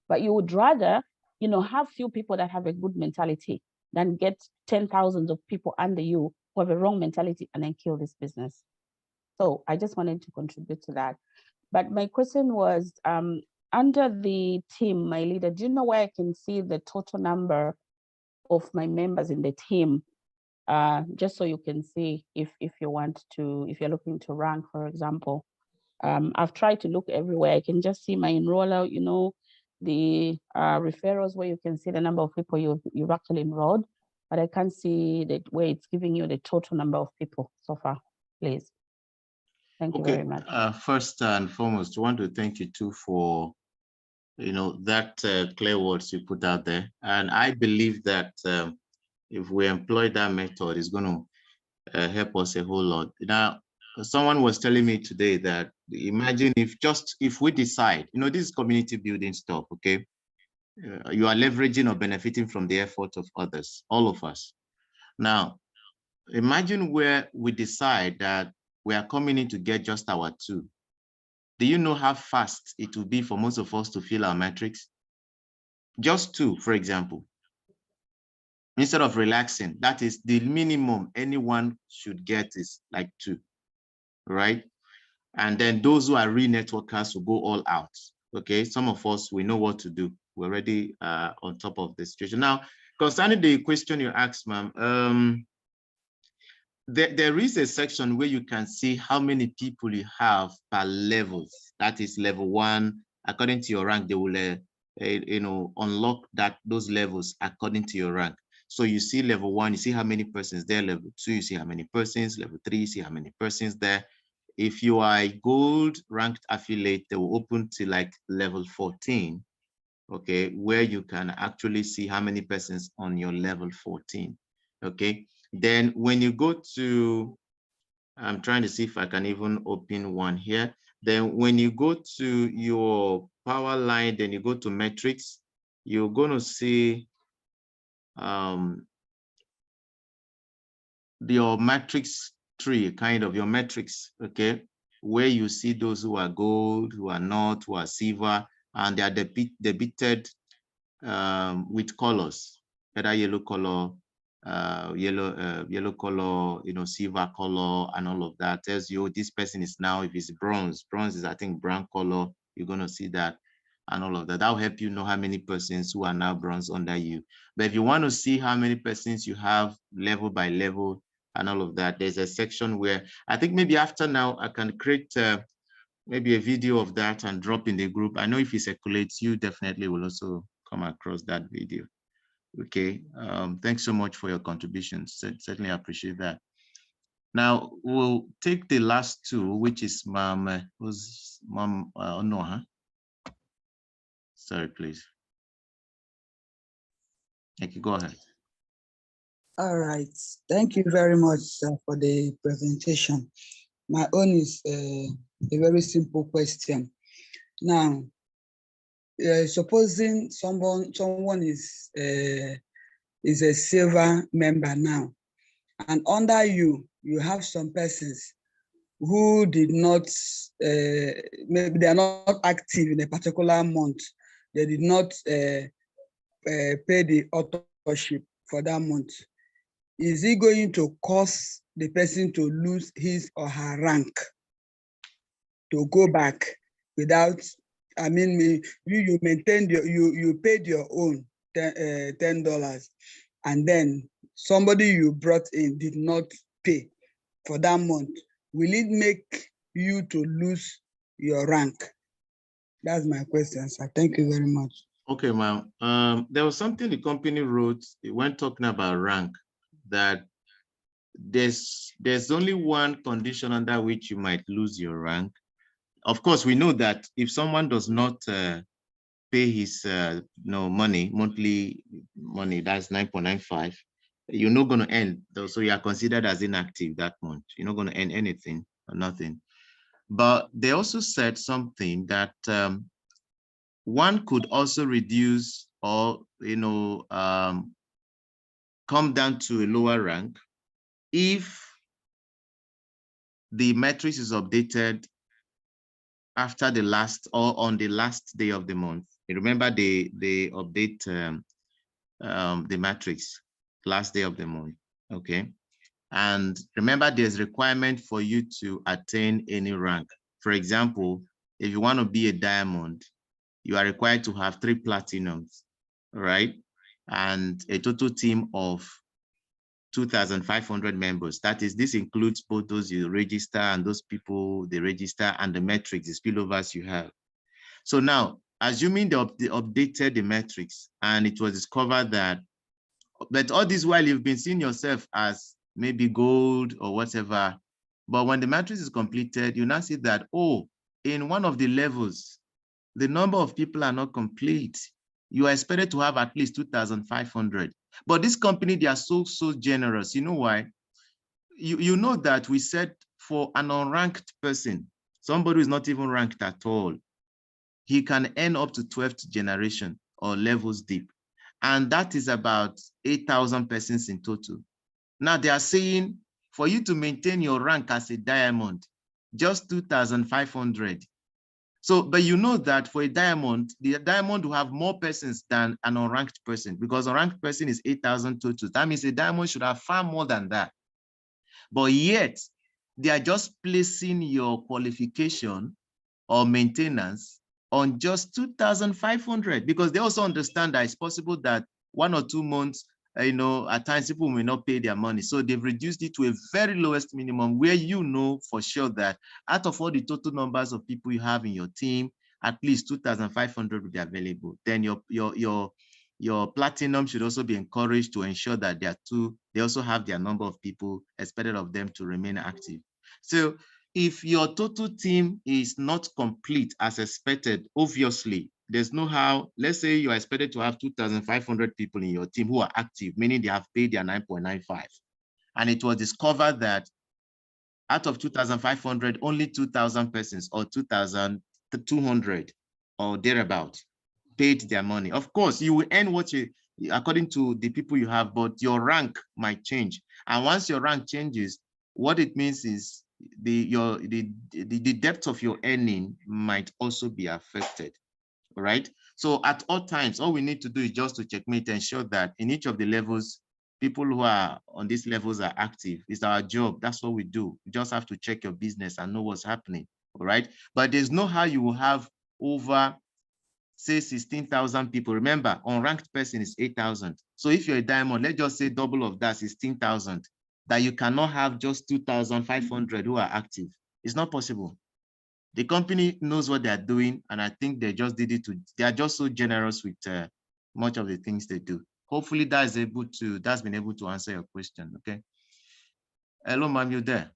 But you would rather, you know, have few people that have a good mentality than get 10,000 of people under you who have a wrong mentality and then kill this business. So I just wanted to contribute to that. But my question was, under the team, my leader, do you know where I can see the total number of my members in the team? Just so you can see if you want to, if you're looking to rank, for example. I've tried to look everywhere. I can just see my enroller, you know, the referrals where you can see the number of people you've actually enrolled, but I can't see that where it's giving you the total number of people so far, please. Thank you very much. First and foremost, I want to thank you too for, you know, that clear words you put out there. And I believe that if we employ that method, it's going to help us a whole lot. Now, someone was telling me today that imagine if we decide, you know, this is community building stuff, okay? You are leveraging or benefiting from the effort of others, all of us. Now, imagine where we decide that we are coming in to get just our 2. Do you know how fast it will be for most of us to fill our metrics? Just 2, for example. Instead of relaxing, that is the minimum anyone should get is like 2, right? And then those who are real networkers will go all out, okay? Some of us, we know what to do. We're already on top of the situation. Now, concerning the question you asked, ma'am, there is a section where you can see how many people you have per levels. That is level 1. According to your rank, they will you know, unlock those levels according to your rank. So you see level 1, you see how many persons there. Level 2, you see how many persons. Level 3, you see how many persons there. If you are a gold ranked affiliate, they will open to like level 14, okay, where you can actually see how many persons on your level 14, okay? Then when you go to, I'm trying to see if I can even open one here. Then when you go to your power line, then you go to metrics, you're going to see your matrix tree, kind of your metrics, okay, where you see those who are gold, who are not, who are silver, and they are depicted with colors, either yellow color, yellow color, you know, silver color, and all of that. Tells you this person is now, if it's bronze is, I think, brown color, you're going to see that, and all of that. That'll help you know how many persons who are now bronze under you. But if you want to see how many persons you have level by level and all of that, there's a section where I think maybe after now I can create maybe a video of that and drop in the group. I know if it circulates, you definitely will also come across that video. Okay, thanks so much for your contributions. Certainly appreciate that. Now we'll take the last 2, which is Mom Onoha. Sorry, please. Thank you. Go ahead. All right. Thank you very much for the presentation. My own is a very simple question. Now, supposing someone is a silver member now, and under you have some persons who did not, maybe they are not active in a particular month. They did not pay the authorship for that month. Is it going to cause the person to lose his or her rank to go back without, I mean, you maintained you paid your own $10, and then somebody you brought in did not pay for that month? Will it make you to lose your rank? That's my question, sir. Thank you very much. Okay, ma'am. There was something the company wrote when talking about rank, that there's only one condition under which you might lose your rank. Of course, we know that if someone does not pay his monthly money, that's 9.95, you're not going to earn. So you are considered as inactive that month. You're not going to earn anything or nothing. But they also said something that one could also reduce or come down to a lower rank if the matrix is updated after the last or on the last day of the month. You remember they update the matrix last day of the month, okay? And remember, there's requirement for you to attain any rank. For example, if you want to be a diamond, you are required to have 3 platinums, right? And a total team of 2,500 members. That is, this includes both those you register and those people they register and the metrics, the spillovers you have. So now, assuming they updated the metrics and it was discovered that, but all this while you've been seeing yourself as maybe gold or whatever, but when the matrix is completed, you now see that, oh, in one of the levels, the number of people are not complete. You are expected to have at least 2,500. But this company, they are so generous. You know why? You know that we said for an unranked person, somebody who is not even ranked at all, he can earn up to 12th generation or levels deep. And that is about 8,000 persons in total. Now they are saying for you to maintain your rank as a diamond, just 2,500. So, but you know that for a diamond, the diamond will have more persons than an unranked person, because an unranked person is 8,000 total. That means a diamond should have far more than that. But yet, they are just placing your qualification or maintenance on just 2,500, because they also understand that it's possible that 1 or 2 months, at times people may not pay their money. So they've reduced it to a very lowest minimum where you know for sure that out of all the total numbers of people you have in your team, at least 2,500 will be available. Then your platinum should also be encouraged to ensure that they also have their number of people expected of them to remain active. So if your total team is not complete as expected, obviously, there's no how. Let's say you are expected to have 2,500 people in your team who are active, meaning they have paid their 9.95. And it was discovered that out of 2,500, only 2,000 persons or 2,200 or thereabout paid their money. Of course, you will earn what you, according to the people you have, but your rank might change. And once your rank changes, what it means is the depth of your earning might also be affected, right? So at all times, all we need to do is just to checkmate and ensure that in each of the levels, people who are on these levels are active. It's our job. That's what we do. You just have to check your business and know what's happening, all right? But there's no how you will have over, say, 16,000 people. Remember, unranked person is 8,000. So if you're a diamond, let's just say double of that, 16,000, that you cannot have just 2,500 who are active. It's not possible. The company knows what they're doing, and I think they just did it they are just so generous with much of the things they do. Hopefully that's been able to answer your question, okay? Hello, ma'am, you there?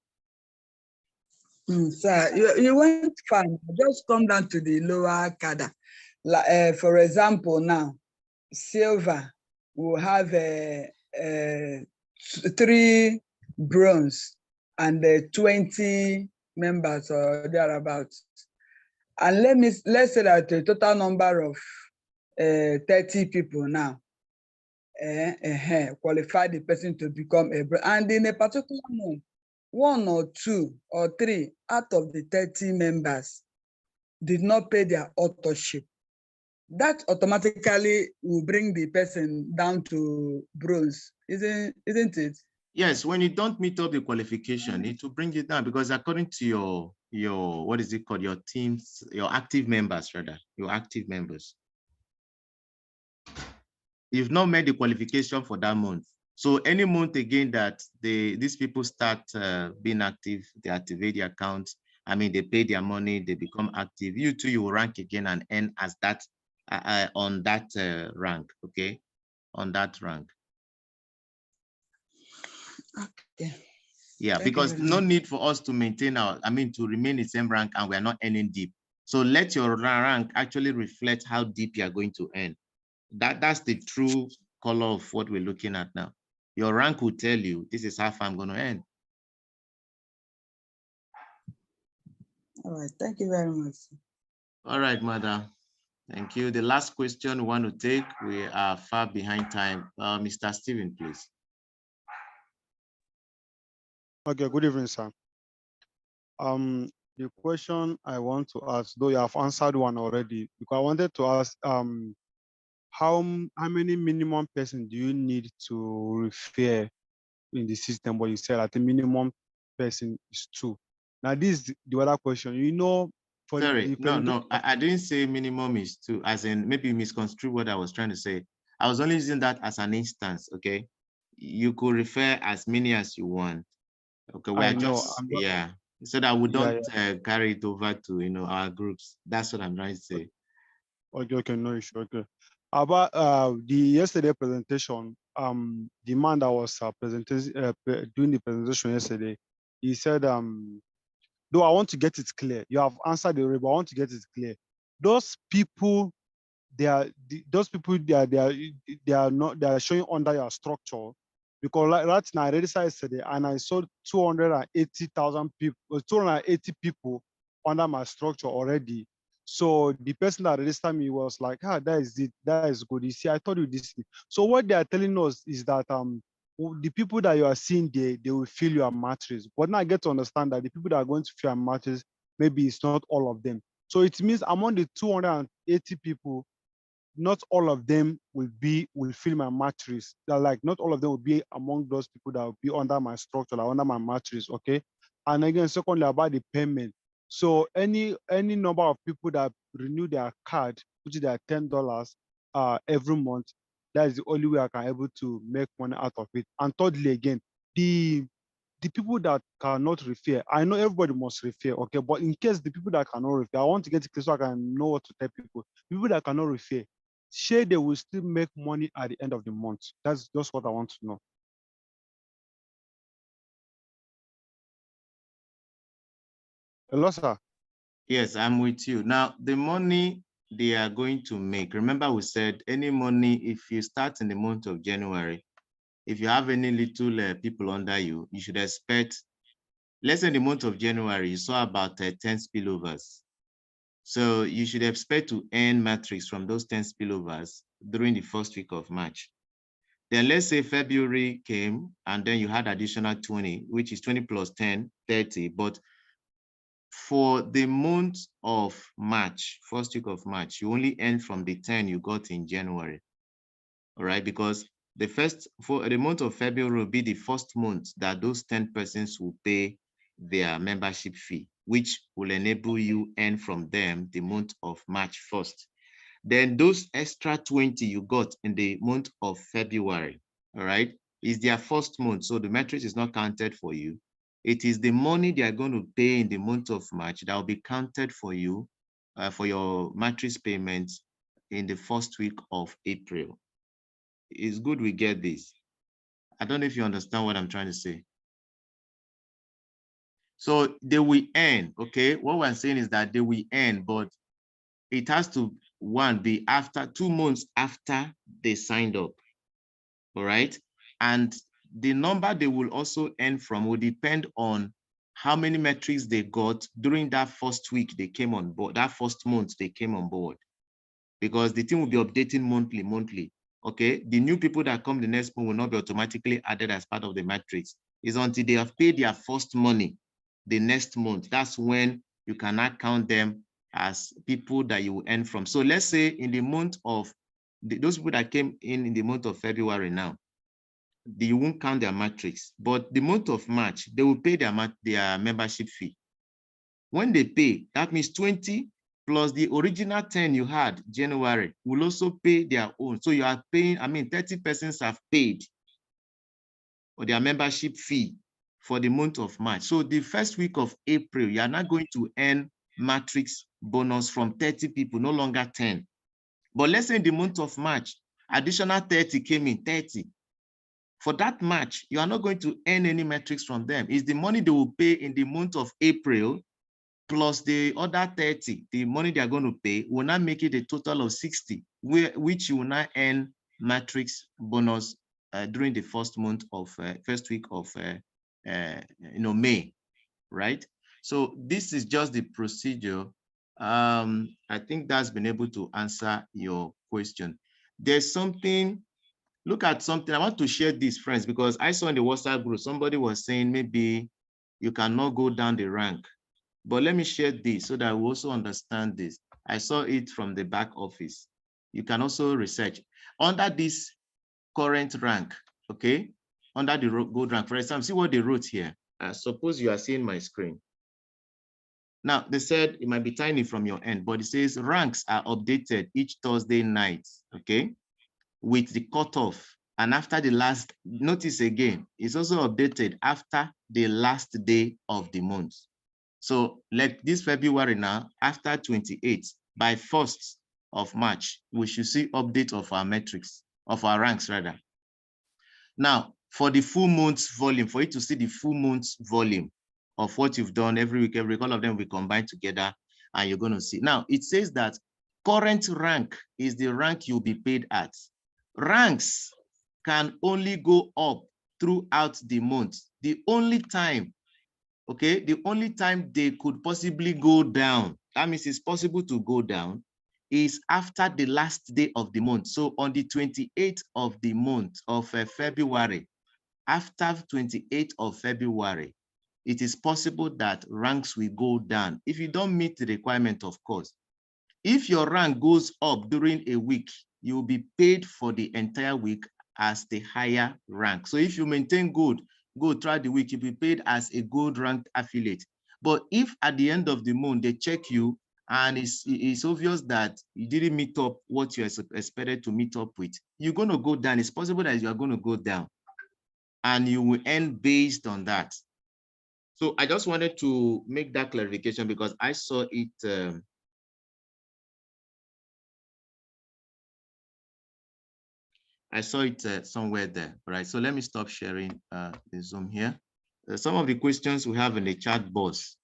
Sir, you went far. Just come down to the lower cadre. For example, now, silver will have 3 bronze and 20 members or thereabouts. And let's say that the total number of 30 people now qualify the person to become a bronze. And in a particular month, 1 or 2 or 3 out of the 30 members did not pay their authorship. That automatically will bring the person down to bronze, isn't it? Yes, when you don't meet up the qualification, it will bring it down, because according to your what is it called, your teams, your active members, rather, your active members, you've not met the qualification for that month. So any month again that these people start being active, they activate the accounts, I mean, they pay their money, they become active, you too, you will rank again and earn as that on that rank, okay? On that rank. Okay. Yeah, because no need for us to maintain our, to remain the same rank and we are not earning deep. So let your rank actually reflect how deep you are going to earn. That's the true color of what we're looking at now. Your rank will tell you, this is how far I'm going to earn. All right, thank you very much. All right, madam. Thank you. The last question we want to take, we are far behind time. Mr. Stephen, please. Okay, good evening, sir. The question I want to ask, though you have answered one already, because I wanted to ask, how many minimum person do you need to refer in the system? But you said that the minimum person is 2. Now, this is the other question. You know, for Sorry, the no, I didn't say minimum is 2, as in maybe misconstrue what I was trying to say. I was only using that as an instance, okay? You could refer as many as you want. Okay, we I are know, just, yeah, so that we don't carry it over to, our groups. That's what I'm trying to say. Okay, no issue. Okay. About the yesterday presentation, the man that was doing the presentation yesterday, he said, though I want to get it clear. You have answered already, but I want to get it clear. Those people, they are showing under your structure, because like right now I already said yesterday, and I saw 280,000 people, 280 people under my structure already. So the person that registered me was like, that is it, that is good. You see, I told you this. So what they are telling us is that the people that you are seeing there, they will fill your mattress. But now I get to understand that the people that are going to fill your mattress, maybe it's not all of them. So it means among the 280 people, not all of them will fill my mattress. They're like, not all of them will be among those people that will be under my structure, like under my mattress, okay? And again, secondly, about the payment. So any number of people that renew their card, which is their $10 every month, that is the only way I can able to make money out of it. And thirdly, again, the people that cannot refer, I know everybody must refer, okay? But in case the people that cannot refer, I want to get it clear so I can know what to tell people. People that cannot refer, sure, they will still make money at the end of the month. That's just what I want to know. Hello, sir. Yes, I'm with you. Now, the money they are going to make, remember we said any money, if you start in the month of January, if you have any little people under you, you should expect, let's say in the month of January, you saw about 10 spillovers. So you should expect to earn matrix from those 10 spillovers during the first week of March. Then let's say February came and then you had additional 20, which is 20 plus 10, 30. But for the month of March, first week of March, you only earn from the 10 you got in January. All right, because for the month of February will be the first month that those 10 persons will pay their membership fee, which will enable you earn from them the month of March 1st. Then those extra 20 you got in the month of February, all right, is their first month. So the matrix is not counted for you. It is the money they are going to pay in the month of March that will be counted for you for your matrix payments in the first week of April. It's good we get this. I don't know if you understand what I'm trying to say. So they will earn, okay? What we're saying is that they will earn, but it has to, one, be after 2 months after they signed up, all right? And the number they will also earn from will depend on how many metrics they got during that first week they came on board, that first month they came on board, because the team will be updating monthly. Okay, the new people that come the next month will not be automatically added as part of the matrix. It's until they have paid their first money the next month. That's when you cannot count them as people that you will earn from. So let's say in the month of, those people that came in the month of February now, you won't count their matrix, but the month of March, they will pay their membership fee. When they pay, that means 20 plus the original 10 you had January will also pay their own. So you are paying, 30 persons have paid for their membership fee for the month of March. So the first week of April, you are not going to earn matrix bonus from 30 people, no longer 10. But let's say in the month of March, additional 30 came in, 30. For that match, you are not going to earn any metrics from them. It's the money they will pay in the month of April plus the other 30, the money they are going to pay will not make it a total of 60, which you will not earn matrix bonus during the first week of May, right? So this is just the procedure. I think that's been able to answer your question. There's something, look at something. I want to share this, friends, because I saw in the WhatsApp group, somebody was saying maybe you cannot go down the rank. But let me share this so that we also understand this. I saw it from the back office. You can also research. Under this current rank, okay? Under the gold rank, for example, see what they wrote here. Suppose you are seeing my screen. Now, they said it might be tiny from your end, but it says ranks are updated each Thursday night, okay? With the cutoff. And after the last, notice again, it's also updated after the last day of the month. So like this February now, after 28th, by 1st of March, we should see update of our metrics, of our ranks rather. Now, for the full month's volume, for you to see the full month's volume of what you've done every week, all of them will combine together and you're going to see. Now, it says that current rank is the rank you'll be paid at. Ranks can only go up throughout the month. The only time, okay, the only time they could possibly go down, that means it's possible to go down, is after the last day of the month. So on the 28th of the month of February, after 28th of February, it is possible that ranks will go down. If you don't meet the requirement, of course. If your rank goes up during a week, you will be paid for the entire week as the higher rank. So if you maintain good throughout the week, you'll be paid as a gold ranked affiliate. But if at the end of the month, they check you and it's obvious that you didn't meet up what you expected to meet up with, you're going to go down. It's possible that you are going to go down and you will end based on that. So I just wanted to make that clarification because I saw it. I saw it somewhere there, right? So let me stop sharing the Zoom here. Some of the questions we have in the chat box.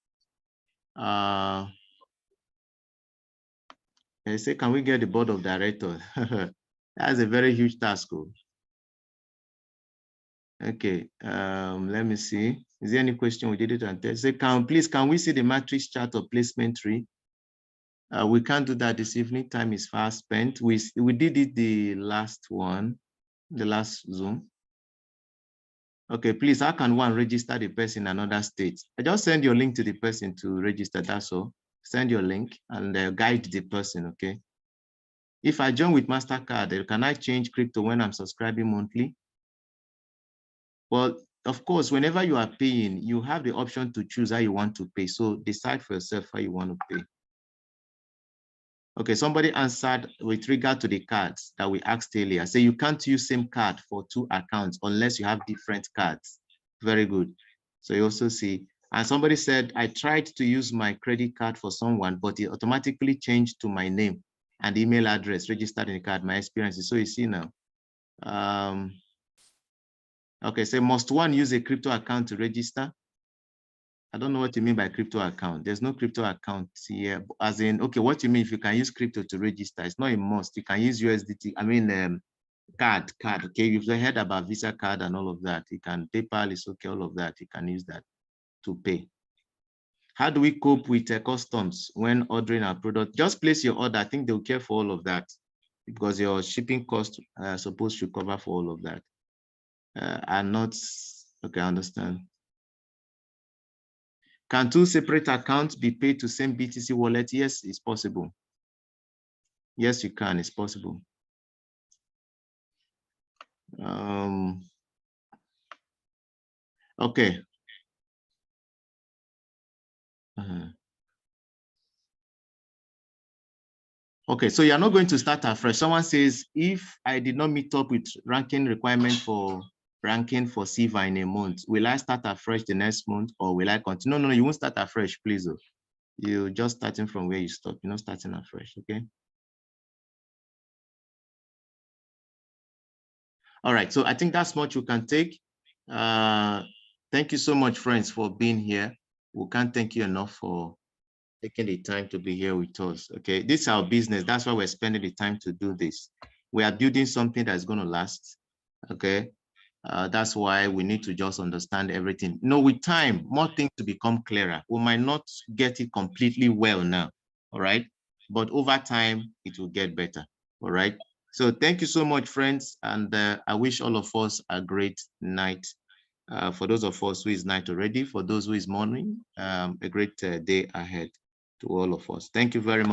They say, can we get the board of directors? That's a very huge task. Okay, let me see. Is there any question we did it and test? Say, can we see the matrix chart of placement tree? We can't do that this evening. Time is fast spent. We did it the last one, the last Zoom. Okay, please, how can one register the person in another state? I just send your link to the person to register, that's all. Send your link and guide the person, okay? If I join with MasterCard, can I change crypto when I'm subscribing monthly? Well, of course, whenever you are paying, you have the option to choose how you want to pay. So decide for yourself how you want to pay. Okay, somebody answered with regard to the cards that we asked earlier. Say you can't use same card for 2 accounts unless you have different cards. Very good. So you also see, and somebody said, I tried to use my credit card for someone, but it automatically changed to my name and email address registered in the card, my experiences. So you see now. Okay, so must one use a crypto account to register? I don't know what you mean by crypto account. There's no crypto account here. As in, okay, what you mean if you can use crypto to register? It's not a must. You can use USDT. I mean, card. Okay, you've heard about Visa card and all of that. You can PayPal is okay. All of that you can use that to pay. How do we cope with customs when ordering our product? Just place your order. I think they'll care for all of that because your shipping cost supposed to cover for all of that. And not okay. I understand. Can 2 separate accounts be paid to same BTC wallet? Yes, it's possible. Yes, you can. It's possible. Okay. Okay, so you're not going to start afresh. Someone says, if I did not meet up with ranking requirement for ranking for SIVA in a month, will I start afresh the next month or will I continue? No, you won't start afresh, please. You're just starting from where you stop. You're not starting afresh, okay? All right, so I think that's much you can take. Thank you so much, friends, for being here. We can't thank you enough for taking the time to be here with us. Okay, this is our business. That's why we're spending the time to do this. We are building something that's going to last. Okay, that's why we need to just understand everything. You know, with time, more things to become clearer. We might not get it completely well now. All right, but over time, it will get better. All right. So thank you so much, friends. And I wish all of us a great night. For those of us who is night already, for those who is morning, a great day ahead to all of us. Thank you very much.